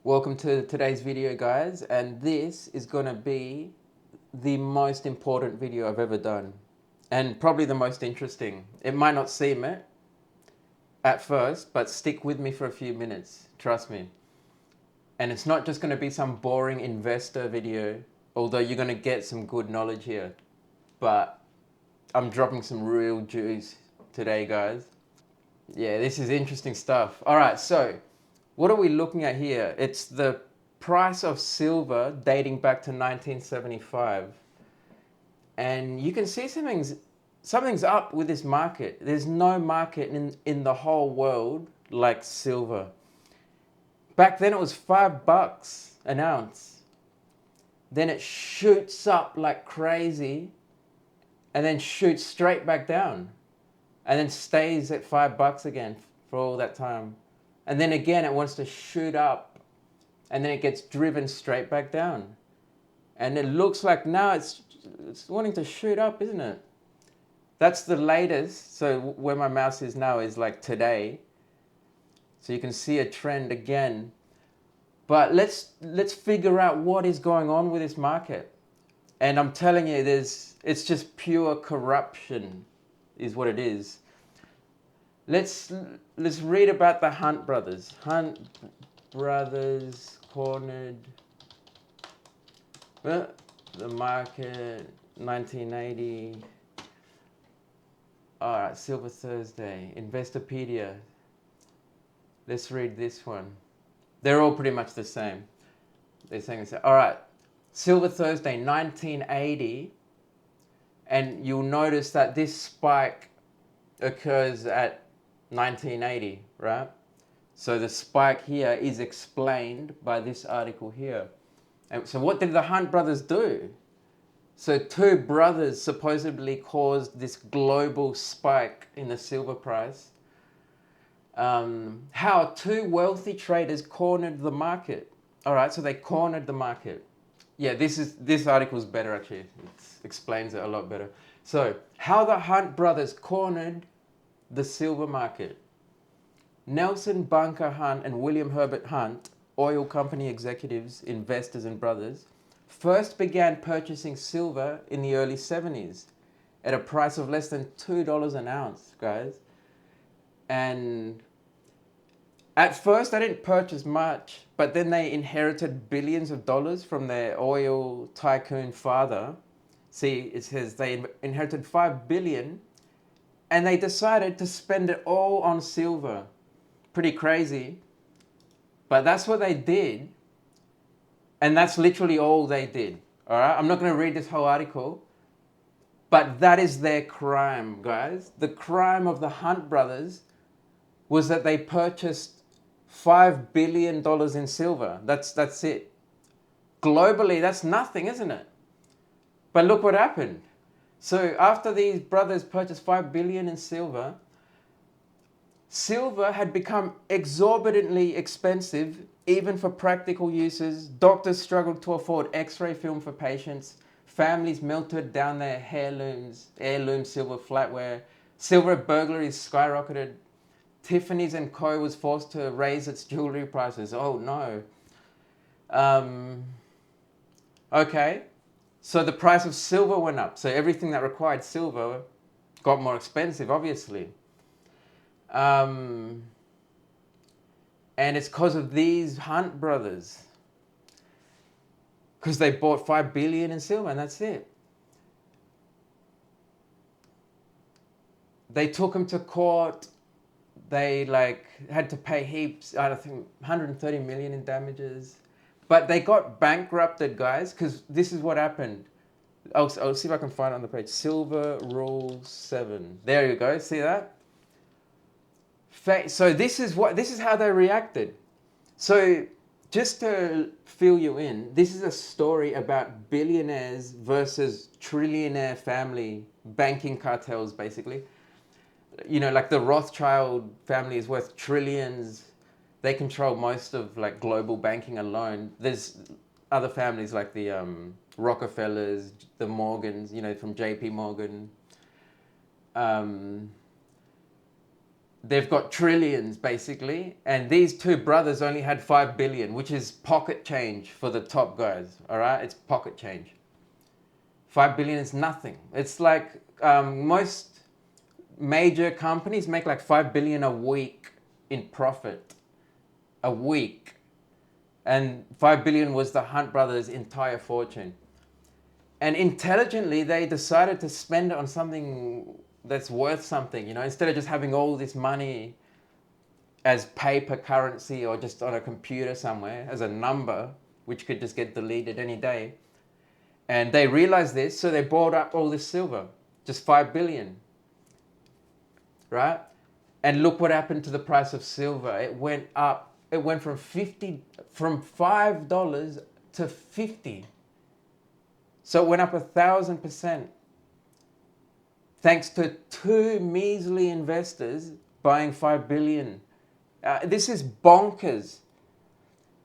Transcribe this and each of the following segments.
Welcome to today's video, guys, and this is going to be the most important video I've ever done and probably the most interesting. It might not seem it at first, but stick with me for a few minutes, trust me. And it's not just going to be some boring investor video, although you're going to get some good knowledge here, but I'm dropping some real juice today, guys. Yeah, this is interesting stuff. All right, so what are we looking at here? It's the price of silver dating back to 1975. And you can see something's up with this market. There's no market in the whole world like silver. Back then it was $5 an ounce. Then it shoots up like crazy and then shoots straight back down and then stays at $5 again for all that time. And then again, it wants to shoot up and then it gets driven straight back down. And it looks like now it's wanting to shoot up, isn't it? That's the latest. So where my mouse is now is like today. So you can see a trend again. But let's figure out what is going on with this market. And I'm telling you, it's just pure corruption is what it is. Let's read about the Hunt brothers. Hunt brothers cornered the market 1980. All right, Silver Thursday, Investopedia. Let's read this one. They're all pretty much the same. They're saying the same. All right, Silver Thursday 1980, and you'll notice that this spike occurs at 1980, right? So the spike here is explained by this article here. And so what did the Hunt brothers do? So two brothers supposedly caused this global spike in the silver price. How two wealthy traders cornered the market. All right, so they cornered the market. Yeah, this article is better actually. It explains it a lot better. So how the Hunt brothers cornered the silver market. Nelson Bunker Hunt and William Herbert Hunt, oil company executives, investors and brothers, first began purchasing silver in the early 70s at a price of less than $2 an ounce, guys. And at first they didn't purchase much, but then they inherited billions of dollars from their oil tycoon father. See, it says they inherited $5 billion and they decided to spend it all on silver. Pretty crazy. But that's what they did. And that's literally all they did. All right? I'm not going to read this whole article. But that is their crime, guys. The crime of the Hunt brothers was that they purchased $5 billion in silver. That's it. Globally, that's nothing, isn't it? But look what happened. So after these brothers purchased $5 billion in silver, silver had become exorbitantly expensive, even for practical uses. Doctors struggled to afford X-ray film for patients. Families melted down their heirloom silver flatware. Silver burglaries skyrocketed. Tiffany's & Co. was forced to raise its jewelry prices. Oh no. Okay. So the price of silver went up. So everything that required silver got more expensive, obviously. And it's because of these Hunt brothers. Because they bought $5 billion in silver and that's it. They took them to court. They had to pay heaps, I think 130 million in damages. But they got bankrupted, guys, because this is what happened. I'll see if I can find it on the page. Silver Rule 7. There you go. See that? So this is how they reacted. So just to fill you in, this is a story about billionaires versus trillionaire family banking cartels, basically. You know, like the Rothschild family is worth trillions. They control most of global banking alone. There's other families like the Rockefellers, the Morgans, you know, from JP Morgan. They control most of global banking alone. There's other families like the Rockefellers, the Morgans, you know, from JP Morgan. There's other families like the Rockefellers, the Morgans, you know, from JP Morgan. they've got trillions basically, and these two brothers only had 5 billion, which is pocket change for the top guys. All right, it's pocket change. 5 billion is nothing. It's like most major companies make like 5 billion a week in profit, a week, and 5 billion was the Hunt brothers' entire fortune. And intelligently, they decided to spend it on something that's worth something, instead of just having all this money as paper currency or just on a computer somewhere as a number, which could just get deleted any day. And they realized this, so they bought up all this silver, just 5 billion, right? And look what happened to the price of silver. It went up. It went from $5 to 50. So it went up 1,000%. Thanks to two measly investors buying 5 billion. This is bonkers.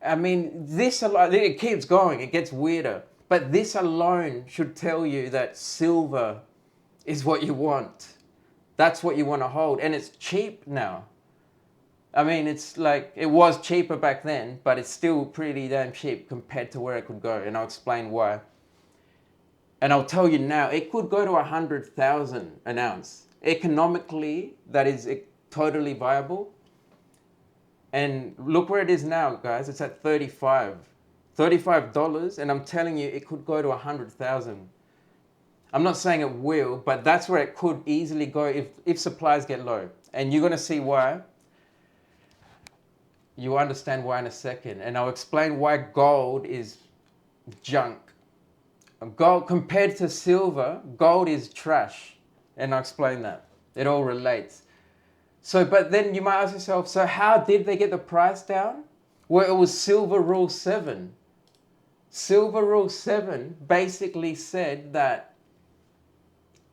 I mean, it keeps going, it gets weirder. But this alone should tell you that silver is what you want. That's what you want to hold. And it's cheap now. I mean, it's like, it was cheaper back then, but it's still pretty damn cheap compared to where it could go. And I'll explain why. And I'll tell you now, it could go to 100,000 an ounce. Economically, that is totally viable. And look where it is now, guys. It's at $35, and I'm telling you, it could go to 100,000. I'm not saying it will, but that's where it could easily go if supplies get low. And you're going to see why. You'll understand why in a second. And I'll explain why gold is junk. Gold, compared to silver, gold is trash. And I'll explain that. It all relates. So, but then you might ask yourself, so how did they get the price down? Well, it was Silver Rule 7. Silver Rule 7 basically said that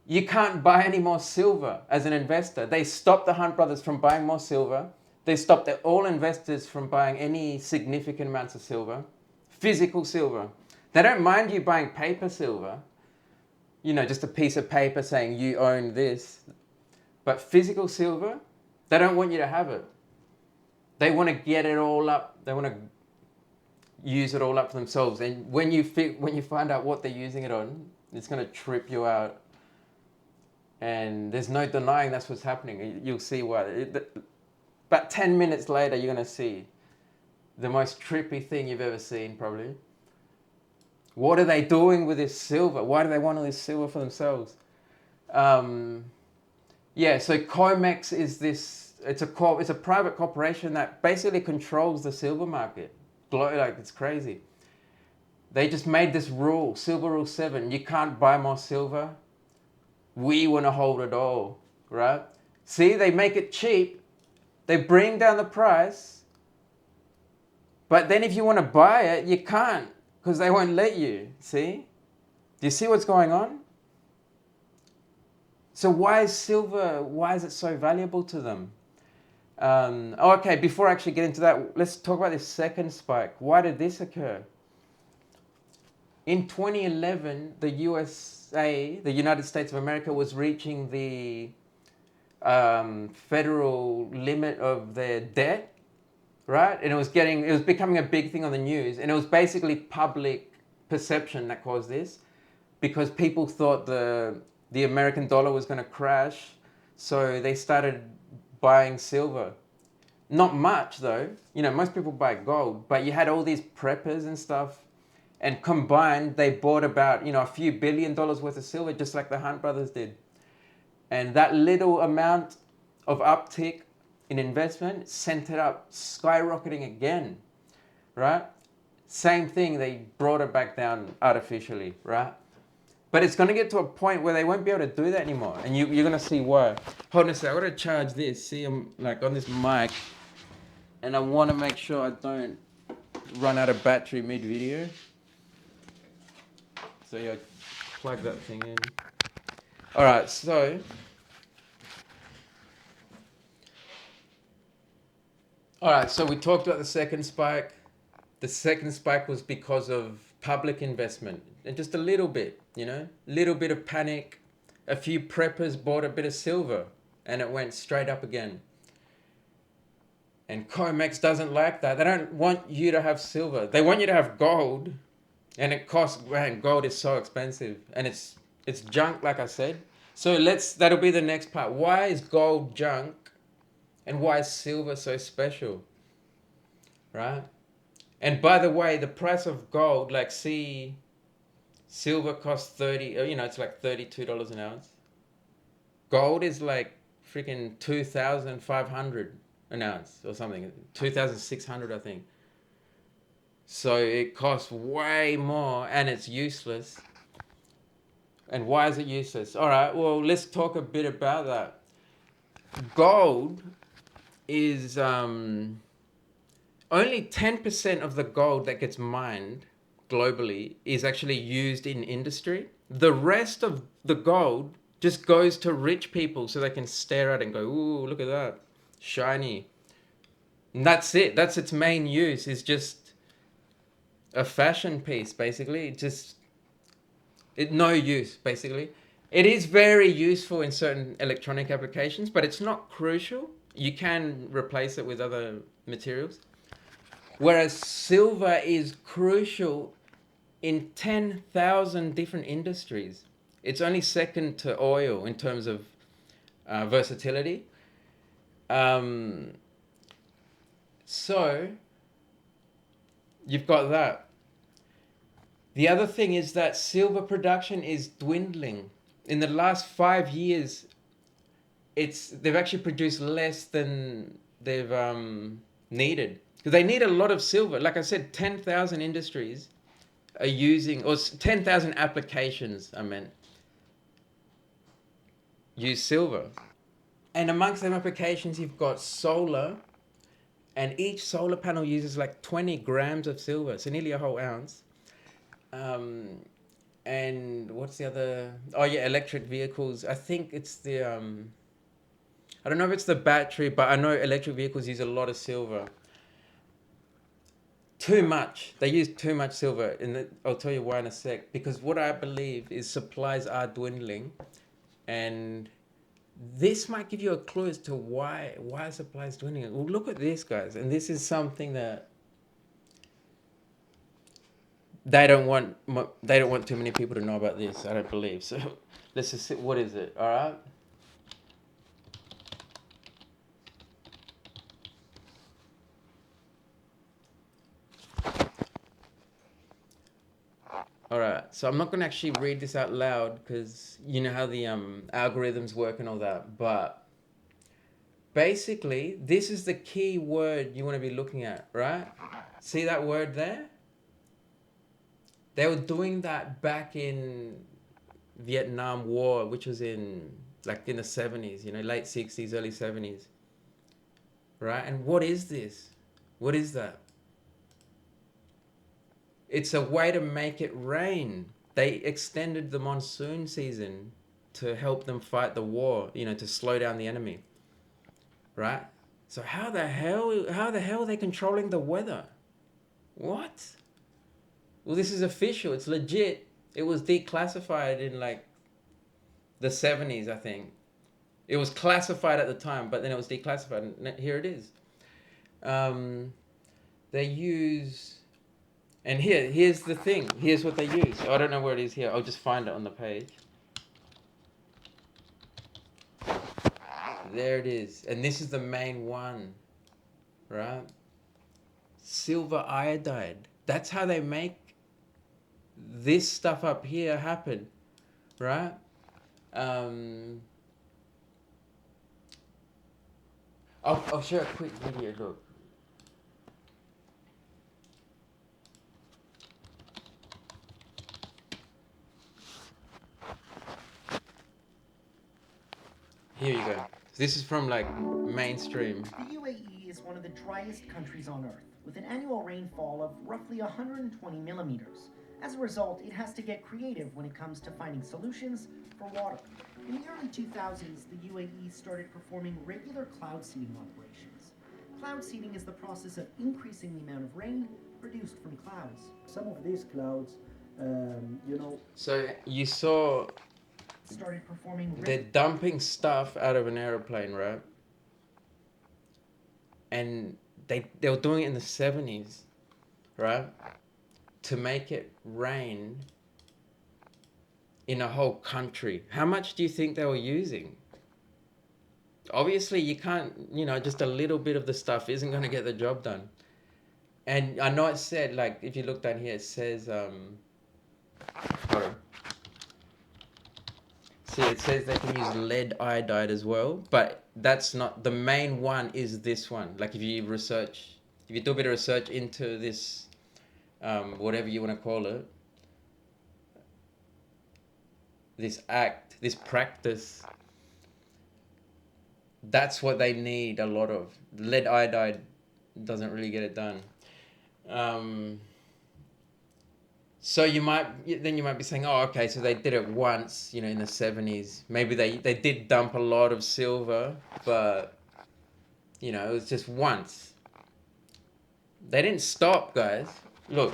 you can't buy any more silver as an investor. They stopped the Hunt brothers from buying more silver. They stopped all investors from buying any significant amounts of silver, physical silver. They don't mind you buying paper silver, just a piece of paper saying you own this. But physical silver, they don't want you to have it. They want to get it all up. They want to use it all up for themselves. And when you find out what they're using it on, it's going to trip you out. And there's no denying that's what's happening. You'll see why. About 10 minutes later, you're going to see the most trippy thing you've ever seen, probably. What are they doing with this silver? Why do they want all this silver for themselves? Yeah, so COMEX is this, it's a private corporation that basically controls the silver market. Like, it's crazy. They just made this rule, Silver Rule 7, you can't buy more silver. We want to hold it all, right? See, they make it cheap. They bring down the price. But then if you want to buy it, you can't, because they won't let you, see? Do you see what's going on? So why is silver, why is it so valuable to them? Okay, before I actually get into that, let's talk about this second spike. Why did this occur? In 2011, the USA, the United States of America, was reaching the federal limit of their debt, right? And it was becoming a big thing on the news. And it was basically public perception that caused this, because people thought the American dollar was going to crash. So they started buying silver. Not much though. Most people buy gold, but you had all these preppers and stuff. And combined, they bought about, a few $1 billion worth of silver, just like the Hunt brothers did. And that little amount of uptick in investment sent it up, skyrocketing again, right? Same thing, they brought it back down artificially, right? But it's going to get to a point where they won't be able to do that anymore. And you're going to see why. Hold on a second, I'm going to charge this. See, I'm like on this mic. And I want to make sure I don't run out of battery mid-video. So yeah, plug that thing in. All right, so we talked about the second spike. The second spike was because of public investment, and just a little bit, little bit of panic. A few preppers bought a bit of silver, and it went straight up again. And COMEX doesn't like that. They don't want you to have silver. They want you to have gold. And it costs, man, gold is so expensive. And it's junk, like I said. So that'll be the next part. Why is gold junk? And why is silver so special? Right? And by the way, the price of gold, like silver costs 30, it's like $32 an ounce. Gold is like freaking 2,500 an ounce or something. 2,600, I think. So it costs way more and it's useless. And why is it useless? All right, well, let's talk a bit about that. Gold is only 10% of the gold that gets mined globally is actually used in industry. The rest of the gold just goes to rich people so they can stare at it and go, ooh, look at that, shiny. And that's it. That's its main use, is just a fashion piece, basically. No use, basically. It is very useful in certain electronic applications, but it's not crucial. You can replace it with other materials. Whereas silver is crucial in 10,000 different industries. It's only second to oil in terms of versatility. So you've got that. The other thing is that silver production is dwindling. In the last 5 years, they've actually produced less than they've needed. Because they need a lot of silver. Like I said, 10,000 industries are using, or 10,000 applications, use silver. And amongst them applications, you've got solar, and each solar panel uses like 20 grams of silver, so nearly a whole ounce. And what's the other? Oh yeah, electric vehicles. I think it's I don't know if it's the battery, but I know electric vehicles use a lot of silver. Too much. They use too much silver, and I'll tell you why in a sec. Because what I believe is supplies are dwindling, and this might give you a clue as to why supply is dwindling. Well, look at this, guys, and this is something that they don't want too many people to know about this. I don't believe so. Let's just see, what is it? All right. All right. So I'm not going to actually read this out loud because you know how the algorithms work and all that. But basically, this is the key word you want to be looking at, right? See that word there? They were doing that back in Vietnam War, which was in the 70s, late 60s, early 70s. Right? And what is this? What is that? It's a way to make it rain. They extended the monsoon season to help them fight the war, to slow down the enemy. Right? So how the hell are they controlling the weather? What? Well, this is official. It's legit. It was declassified in the 70s, I think. It was classified at the time, but then it was declassified, and here it is. They use, and here's the thing. Here's what they use. I don't know where it is here. I'll just find it on the page. There it is. And this is the main one, right? Silver iodide. That's how they make this stuff up here happen, right? I'll share a quick video, look. Here you go. This is from mainstream. The UAE is one of the driest countries on Earth, with an annual rainfall of roughly 120 millimeters. As a result, it has to get creative when it comes to finding solutions for water. In the early 2000s, the UAE started performing regular cloud seeding operations. Cloud seeding is the process of increasing the amount of rain produced from clouds. Some of these clouds, So you saw Started performing they're dumping stuff out of an airplane, right? and they were doing it in the 70s, right? To make it rain in a whole country. How much do you think they were using? Obviously, you can't, just a little bit of the stuff isn't going to get the job done. And I know it said, like, if you look down here, it says, hold on. See, it says they can use lead iodide as well, but that's not, the main one is this one. Like, if you do a bit of research into this, whatever you want to call it, this practice, that's what they need a lot of. Lead iodide doesn't really get it done. So you might be saying, oh, okay, so they did it once, in the 70s. Maybe they did dump a lot of silver, but, it was just once. They didn't stop, guys. Look.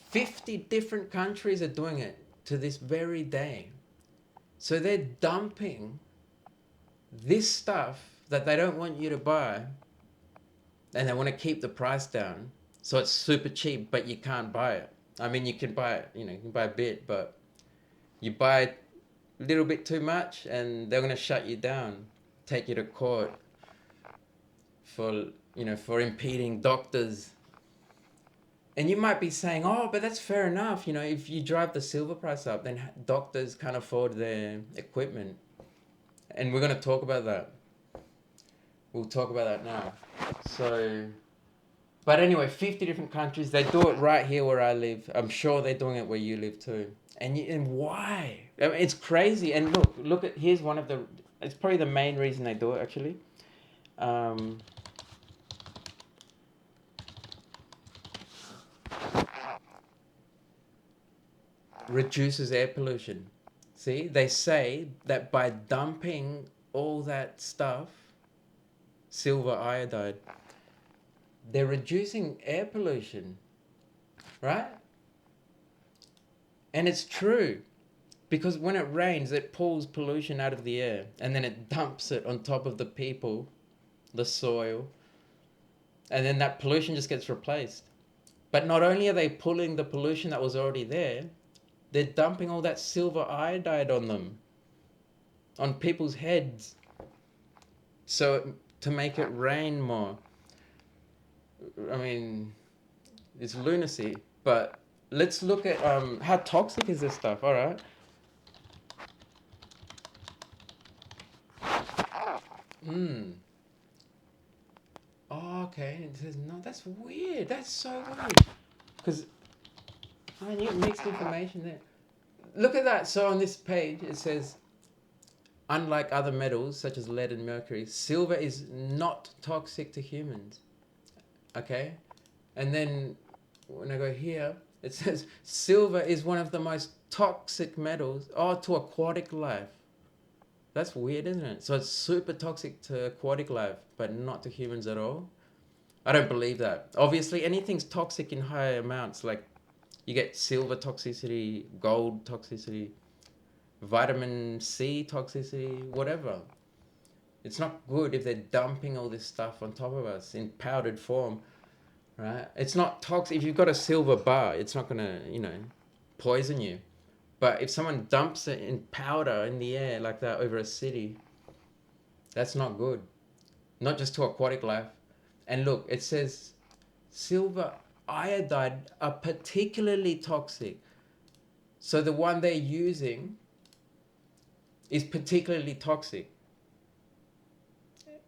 "50 different countries are doing it to this very day." So they're dumping this stuff that they don't want you to buy, and they want to keep the price down, so it's super cheap, but you can't buy it. I mean, you can buy it, you can buy a bit, but you buy a little bit too much and they're going to shut you down, take you to court for impeding doctors. And you might be saying, oh, but that's fair enough. If you drive the silver price up, then doctors can't afford their equipment. And we're going to talk about that. We'll talk about that now. So, but anyway, 50 different countries. They do it right here where I live. I'm sure they're doing it where you live too. And why? I mean, it's crazy. And here's one of it's probably the main reason they do it, actually. Reduces air pollution. See, they say that by dumping all that stuff, silver iodide, they're reducing air pollution, right? And it's true, because when it rains, it pulls pollution out of the air, and then it dumps it on top of the people, the soil, and then that pollution just gets replaced. But not only are they pulling the pollution that was already there, they're dumping all that silver iodide on them, on people's heads, so to make it rain more. I mean, it's lunacy. But let's look at how toxic is this stuff. All right. Oh, okay. It says no. That's weird. That's so weird. Because you mixed information there. Look at that. So on this page it says, unlike other metals such as lead and mercury, silver is not toxic to humans. Okay, and then when I go here, it says silver is one of the most toxic metals to aquatic life. That's weird, isn't it? So it's super toxic to aquatic life, but not to humans at all. I don't believe that. Obviously, anything's toxic in high amounts. Like, you get silver toxicity, gold toxicity, vitamin C toxicity, whatever. It's not good if they're dumping all this stuff on top of us in powdered form, right? It's not toxic. If you've got a silver bar, it's not going to, poison you. But if someone dumps it in powder in the air like that over a city, that's not good. Not just to aquatic life. And look, it says silver iodide are particularly toxic. So the one they're using is particularly toxic.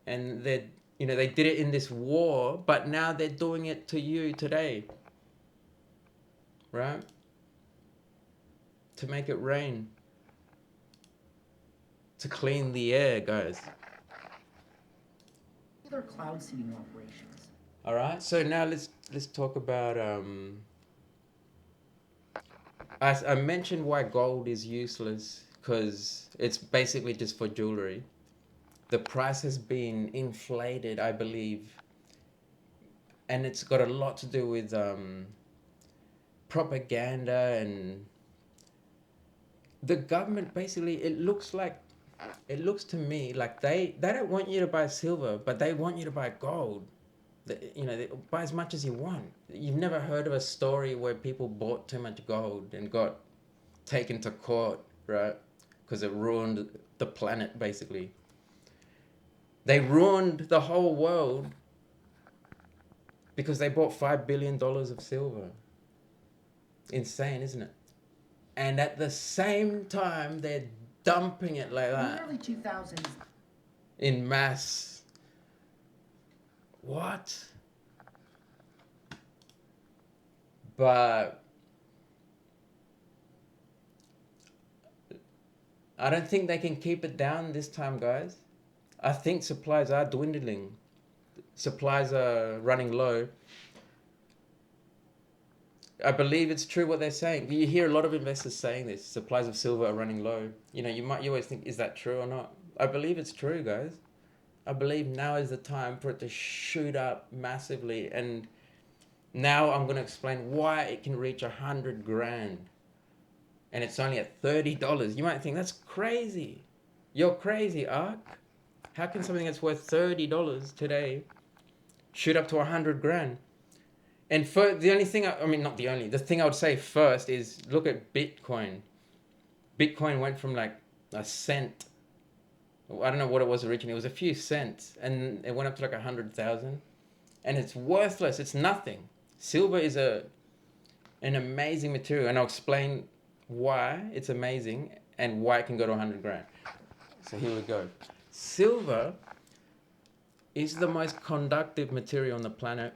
And they did it in this war, but now they're doing it to you today. Right? To make it rain. To clean the air, guys. Other cloud seeding operations. All right. So now let's talk about I mentioned why gold is useless, because it's basically just for jewelry. The price has been inflated, I believe, and it's got a lot to do with propaganda, and the government basically, it looks to me like they don't want you to buy silver, but they want you to buy gold. They buy as much as you want. You've never heard of a story where people bought too much gold and got taken to court, right? Because it ruined the planet, basically. They ruined the whole world because they bought $5 billion of silver. Insane, isn't it? And at the same time, they're dumping it like that. In the early 2000s. In mass. What? But I don't think they can keep it down this time, guys. I think supplies are dwindling. Supplies are running low. I believe it's true what they're saying. You hear a lot of investors saying this. Supplies of silver are running low. You always think, is that true or not? I believe it's true, guys. I believe now is the time for it to shoot up massively. And now I'm going to explain why it can reach 100 grand. And it's only at $30. You might think, that's crazy. You're crazy, Ark. How can something that's worth $30 today shoot up to 100 grand? And the thing I would say first is look at Bitcoin. Bitcoin went from like a cent. I don't know what it was originally. It was a few cents, and it went up to like 100,000, and it's worthless. It's nothing. Silver is an amazing material, and I'll explain why it's amazing and why it can go to 100 grand. So here we go. Silver is the most conductive material on the planet.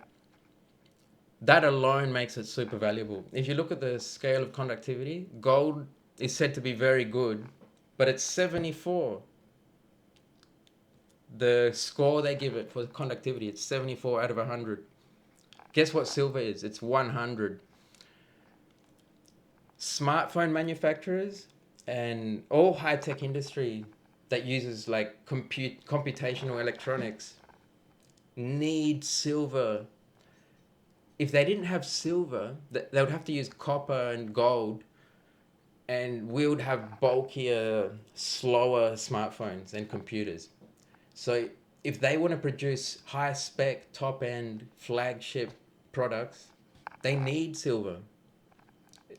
That alone makes it super valuable. If you look at the scale of conductivity, gold is said to be very good, but it's 74. The score they give it for conductivity, it's 74 out of 100. Guess what silver is? It's 100. Smartphone manufacturers and all high-tech industry that uses like computational electronics need silver. If they didn't have silver, they would have to use copper and gold, and we would have bulkier, slower smartphones and computers. So if they want to produce high-spec, top-end, flagship products, they need silver.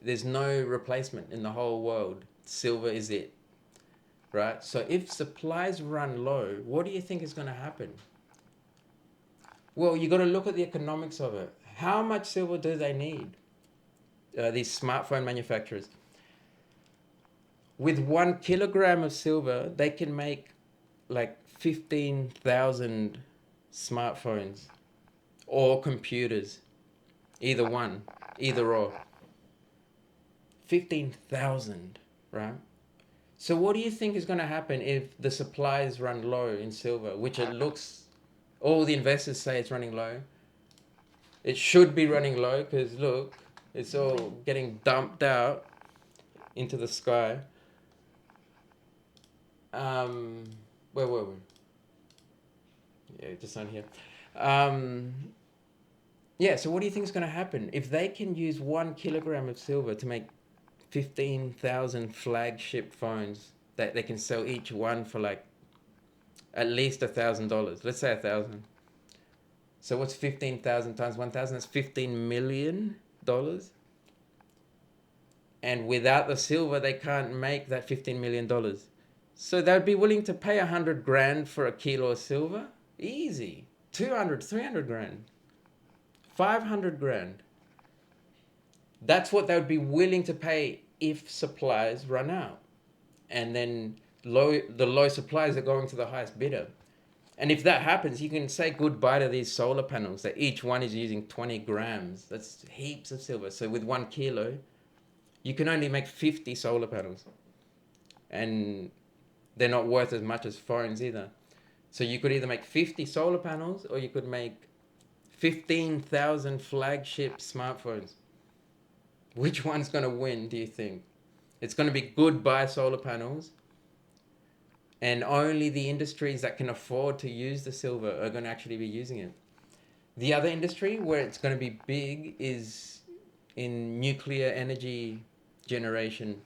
There's no replacement in the whole world. Silver is it, right? So if supplies run low, what do you think is going to happen? Well, you got to look at the economics of it. How much silver do they need? These smartphone manufacturers. With 1 kilogram of silver, they can make like 15,000 smartphones or computers. Either one, either or. 15,000, right? So what do you think is going to happen if the supplies run low in silver, which it looks, all the investors say it's running low. It should be running low because look, it's all getting dumped out into the sky. Where were we? Yeah, just on here. Yeah, so what do you think is going to happen? If they can use 1 kilogram of silver to make 15,000 flagship phones that they can sell each one for like at least $1,000. Let's say 1,000. So what's 15,000 times 1,000? That's $15 million. And without the silver, they can't make that $15 million. So they'd be willing to pay 100 grand for a kilo of silver? Easy. 200, 300 grand. 500 grand. That's what they would be willing to pay if supplies run out. And then the low supplies are going to the highest bidder. And if that happens, you can say goodbye to these solar panels that each one is using 20 grams. That's heaps of silver. So with 1 kilo, you can only make 50 solar panels. And they're not worth as much as phones either. So you could either make 50 solar panels or you could make 15,000 flagship smartphones. Which one's going to win, do you think? It's going to be goodbye solar panels. And only the industries that can afford to use the silver are going to actually be using it. The other industry where it's going to be big is in nuclear energy generation.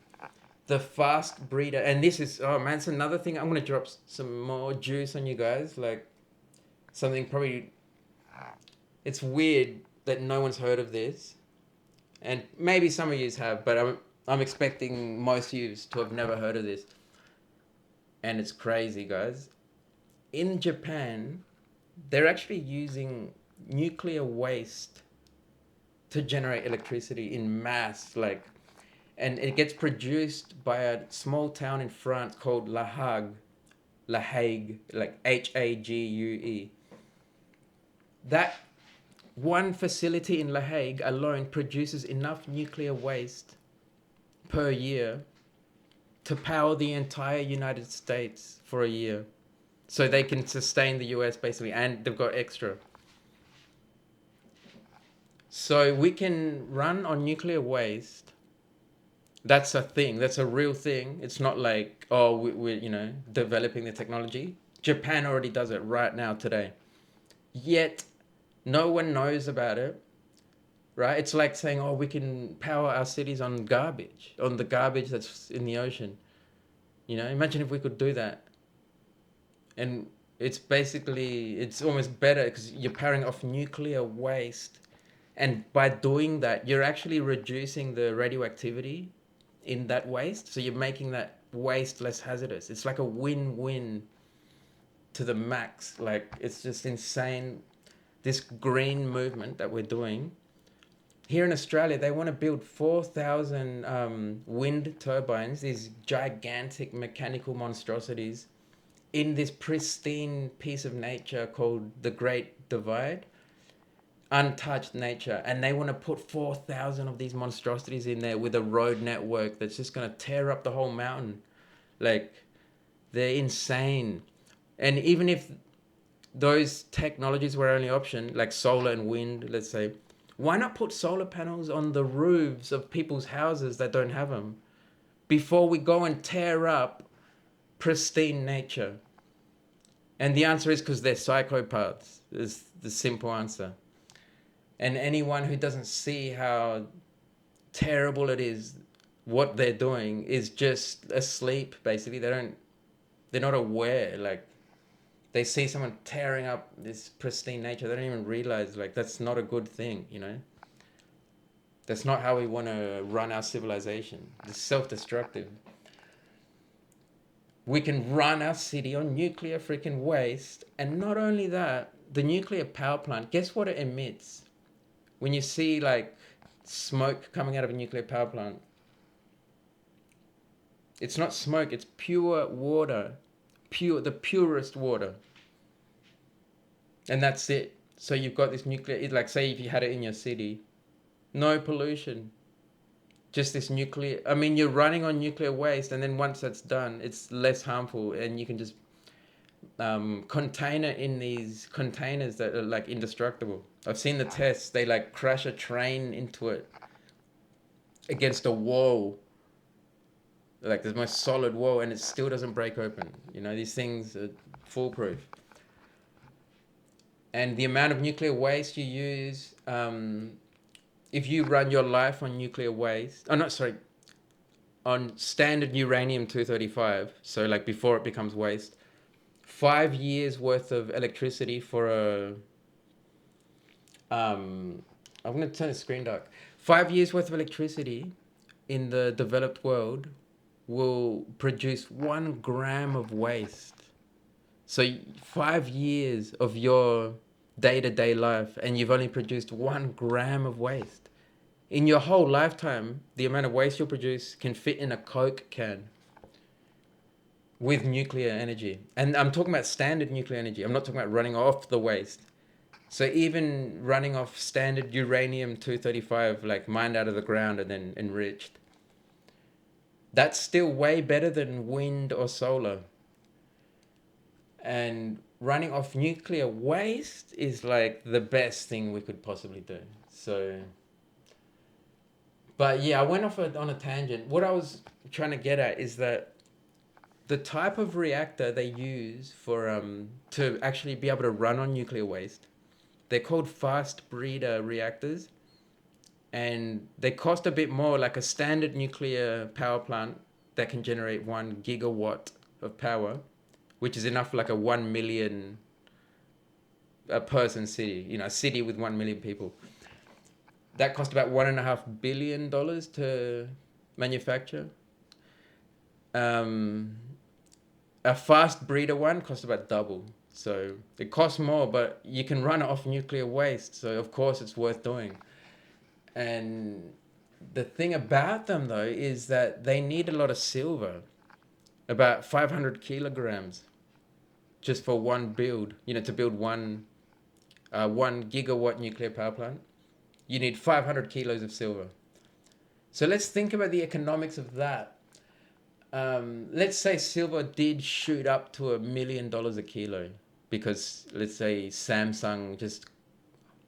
The fast breeder, and this is, oh man, it's another thing. I'm gonna drop some more juice on you guys, like something probably, it's weird that no one's heard of this, and maybe some of you have, but I'm expecting most of you to have never heard of this, and it's crazy, guys. In Japan, they're actually using nuclear waste to generate electricity in mass, like, and it gets produced by a small town in France called La Hague, like Hague. That one facility in La Hague alone produces enough nuclear waste per year to power the entire United States for a year. So they can sustain the US basically, and they've got extra. So we can run on nuclear waste. That's a thing. That's a real thing. It's not like, oh, we're developing the technology. Japan already does it right now today. Yet, no one knows about it, right? It's like saying, oh, we can power our cities on the garbage that's in the ocean. Imagine if we could do that. And it's almost better because you're powering off nuclear waste. And by doing that, you're actually reducing the radioactivity in that waste. So you're making that waste less hazardous. It's like a win-win to the max. Like, it's just insane. This green movement that we're doing. Here in Australia, they want to build 4,000 wind turbines, these gigantic mechanical monstrosities, in this pristine piece of nature called the Great Divide. Untouched nature, and they want to put 4,000 of these monstrosities in there with a road network that's just going to tear up the whole mountain. Like, they're insane. And even if those technologies were only option, like solar and wind, let's say, why not put solar panels on the roofs of people's houses that don't have them before we go and tear up pristine nature? And the answer is because they're psychopaths, is the simple answer. And anyone who doesn't see how terrible it is, what they're doing, is just asleep, basically. They're not aware. Like, they see someone tearing up this pristine nature. They don't even realize, like, that's not a good thing, That's not how we want to run our civilization. It's self-destructive. We can run our city on nuclear freaking waste. And not only that, the nuclear power plant, guess what it emits? When you see, like, smoke coming out of a nuclear power plant, it's not smoke, it's pure water. The purest water. And that's it. So you've got this nuclear, like, say if you had it in your city, no pollution. Just this nuclear, you're running on nuclear waste, and then once that's done, it's less harmful, and you can just contain it in these containers that are, like, indestructible. I've seen the tests. They, like, crash a train into it against a wall, like the most solid wall, and it still doesn't break open. These things are foolproof. And the amount of nuclear waste you use, if you run your life on nuclear waste, on standard uranium-235, so, like, before it becomes waste, 5 years worth of electricity for I'm going to turn the screen dark. 5 years worth of electricity in the developed world will produce 1 gram of waste. So 5 years of your day-to-day life, and you've only produced 1 gram of waste. In your whole lifetime, the amount of waste you'll produce can fit in a Coke can with nuclear energy. And I'm talking about standard nuclear energy. I'm not talking about running off the waste. So even running off standard uranium-235, like, mined out of the ground and then enriched, that's still way better than wind or solar. And running off nuclear waste is, like, the best thing we could possibly do. So, but yeah, I went off on a tangent. What I was trying to get at is that the type of reactor they use for to actually be able to run on nuclear waste, they're called fast breeder reactors. and they cost a bit more. Like a standard nuclear power plant that can generate 1 gigawatt of power, which is enough for like a 1 million a person city, a city with 1 million people. That cost about $1.5 billion to manufacture. A fast breeder one costs about double. So it costs more, but you can run it off nuclear waste. So of course it's worth doing. And the thing about them though is that they need a lot of silver, about 500 kilograms, just for one build. To build 1 gigawatt nuclear power plant, you need 500 kilos of silver. So let's think about the economics of that. Let's say silver did shoot up to $1 million a kilo because let's say Samsung just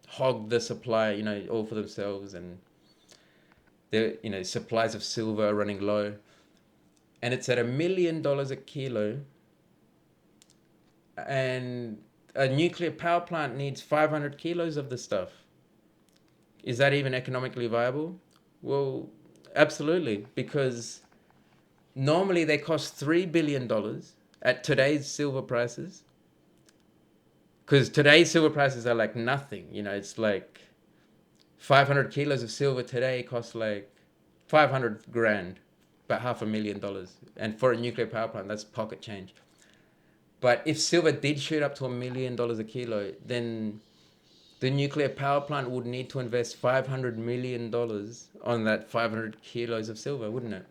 hogged the supply, all for themselves, and the supplies of silver are running low, and it's at $1 million a kilo, and a nuclear power plant needs 500 kilos of the stuff. Is that even economically viable? Well, absolutely, because normally they cost $3 billion at today's silver prices. Because today's silver prices are like nothing. It's like 500 kilos of silver today costs like 500 grand, about $500,000. And for a nuclear power plant, that's pocket change. But if silver did shoot up to $1 million a kilo, then the nuclear power plant would need to invest $500 million on that 500 kilos of silver, wouldn't it?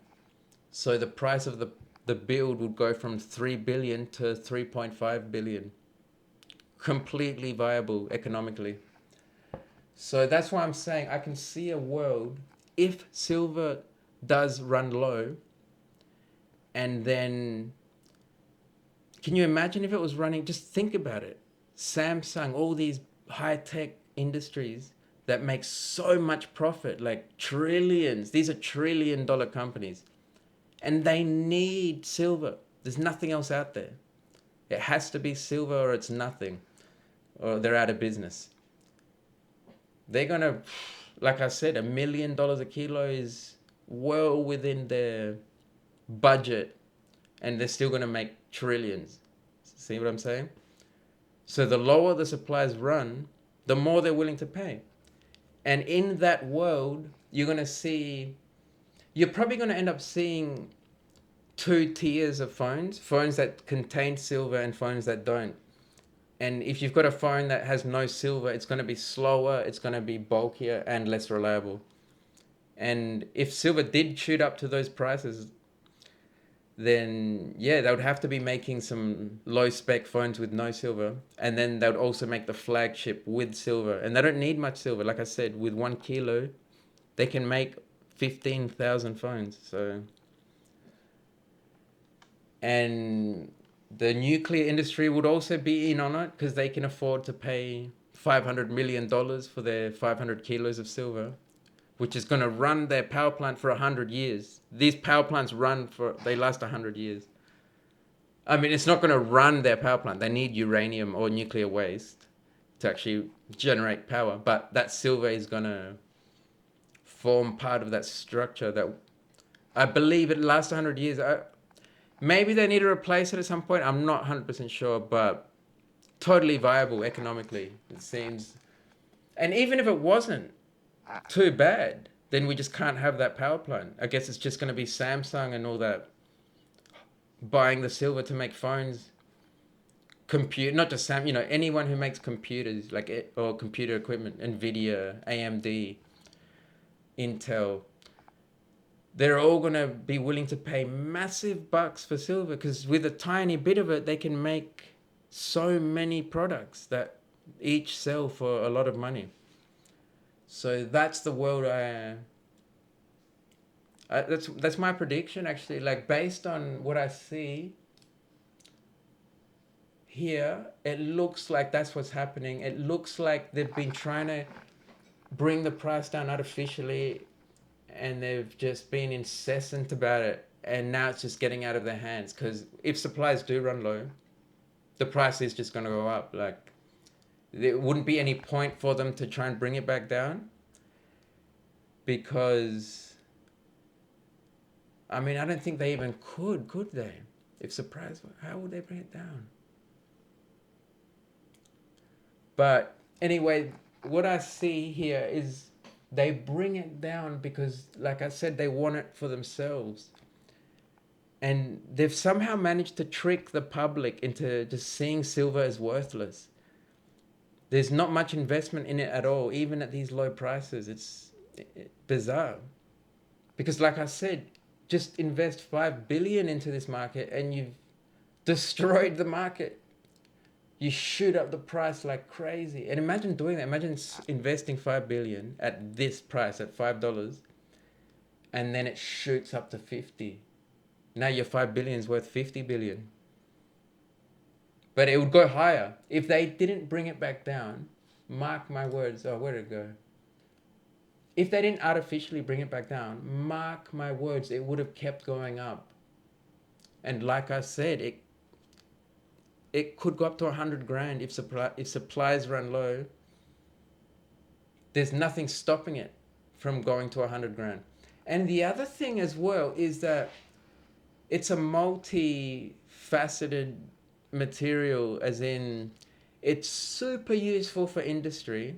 So the price of the build would go from 3 billion to 3.5 billion. Completely viable economically. So that's why I'm saying I can see a world if silver does run low, and then can you imagine if it was running? Just think about it. Samsung, all these high-tech industries that make so much profit, like trillions. These are trillion-dollar companies. And they need silver. There's nothing else out there. It has to be silver or it's nothing. Or they're out of business. They're going to, like I said, $1 million a kilo is well within their budget. And they're still going to make trillions. See what I'm saying? So the lower the supplies run, the more they're willing to pay. And in that world, you're probably going to end up seeing 2 tiers of phones that contain silver and phones that don't. And if you've got a phone that has no silver, it's going to be slower, it's going to be bulkier and less reliable. And if silver did shoot up to those prices, then yeah, they would have to be making some low spec phones with no silver. And then they would also make the flagship with silver. And they don't need much silver. Like I said, with 1 kilo, they can make 15,000 phones. So, and the nuclear industry would also be in on it because they can afford to pay $500 million for their 500 kilos of silver, which is going to run their power plant for 100 years. These power plants they last 100 years. I mean, it's not going to run their power plant. They need uranium or nuclear waste to actually generate power. But that silver is going to form part of that structure that I believe it lasts 100 years. Maybe they need to replace it at some point. I'm not 100% sure, but totally viable economically, it seems. And even if it wasn't too bad, then we just can't have that power plant. I guess it's just going to be Samsung and all that buying the silver to make phones, not just anyone who makes computers or computer equipment, Nvidia, AMD, Intel. They're all going to be willing to pay massive bucks for silver because with a tiny bit of it, they can make so many products that each sell for a lot of money. So that's the world that's my prediction, actually. Like, based on what I see here, it looks like that's what's happening. It looks like they've been trying to bring the price down artificially, and they've just been incessant about it, and now it's just getting out of their hands because if supplies do run low, the price is just going to go up. Like, there wouldn't be any point for them to try and bring it back down. because, I mean, I don't think they even could they? If surprise, how would they bring it down? But anyway, what I see here is they bring it down because, like I said, they want it for themselves. And they've somehow managed to trick the public into just seeing silver as worthless. There's not much investment in it at all, even at these low prices. It's bizarre. Because like I said, just invest 5 billion into this market and you've destroyed the market. You shoot up the price like crazy. And imagine doing that. Imagine investing 5 billion at this price, at $5, and then it shoots up to 50. Now your 5 billion is worth 50 billion. But it would go higher. If they didn't bring it back down, mark my words. Oh, where'd it go? If they didn't artificially bring it back down, mark my words, it would have kept going up. And like I said, it could go up to 100 grand if supplies run low. There's nothing stopping it from going to 100 grand. And the other thing as well is that it's a multi-faceted material, as in it's super useful for industry,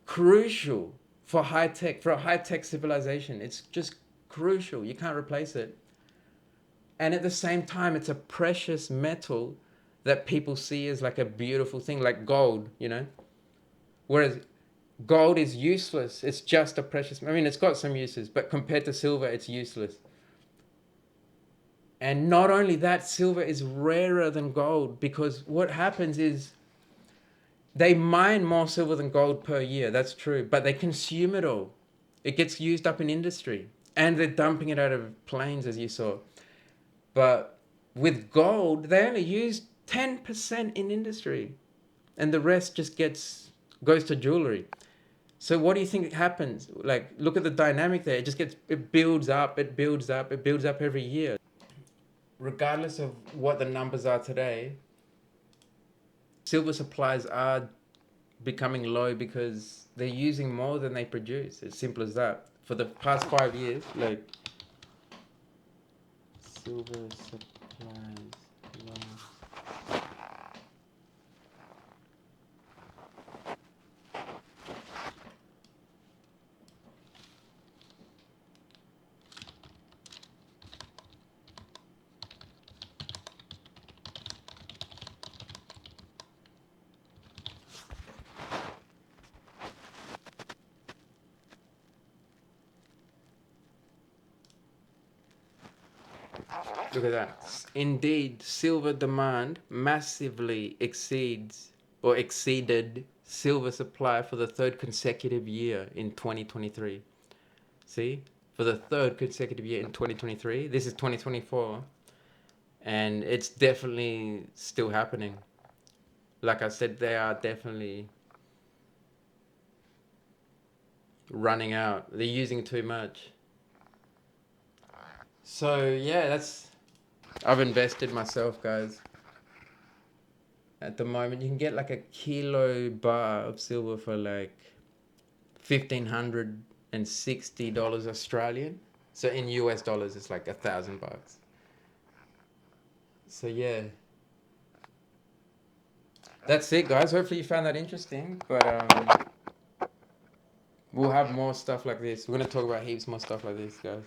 crucial for a high-tech civilization. It's just crucial. You can't replace it. And at the same time, it's a precious metal that people see as like a beautiful thing, like gold, you know? Whereas gold is useless. It's just a precious, I mean, it's got some uses, but compared to silver, it's useless. And not only that, silver is rarer than gold, because what happens is they mine more silver than gold per year. That's true. But they consume it all. It gets used up in industry. And they're dumping it out of planes, as you saw. But with gold, they only use 10% in industry. And the rest just goes to jewelry. So what do you think happens? Like, look at the dynamic there. It builds up, it builds up, it builds up every year. Regardless of what the numbers are today, silver supplies are becoming low because they're using more than they produce. As simple as that. For the past 5 years, like, silver supplies low. Look at that. Indeed, silver demand massively exceeded silver supply for the third consecutive year in 2023. See? For the third consecutive year in 2023. This is 2024. And it's definitely still happening. Like I said, they are definitely running out. They're using too much. So, yeah, I've invested myself, guys. At the moment, you can get like a kilo bar of silver for like $1,560 Australian. So in US dollars, it's like $1,000. So yeah, that's it, guys. Hopefully you found that interesting. But we'll have more stuff like this. We're gonna talk about heaps more stuff like this, guys.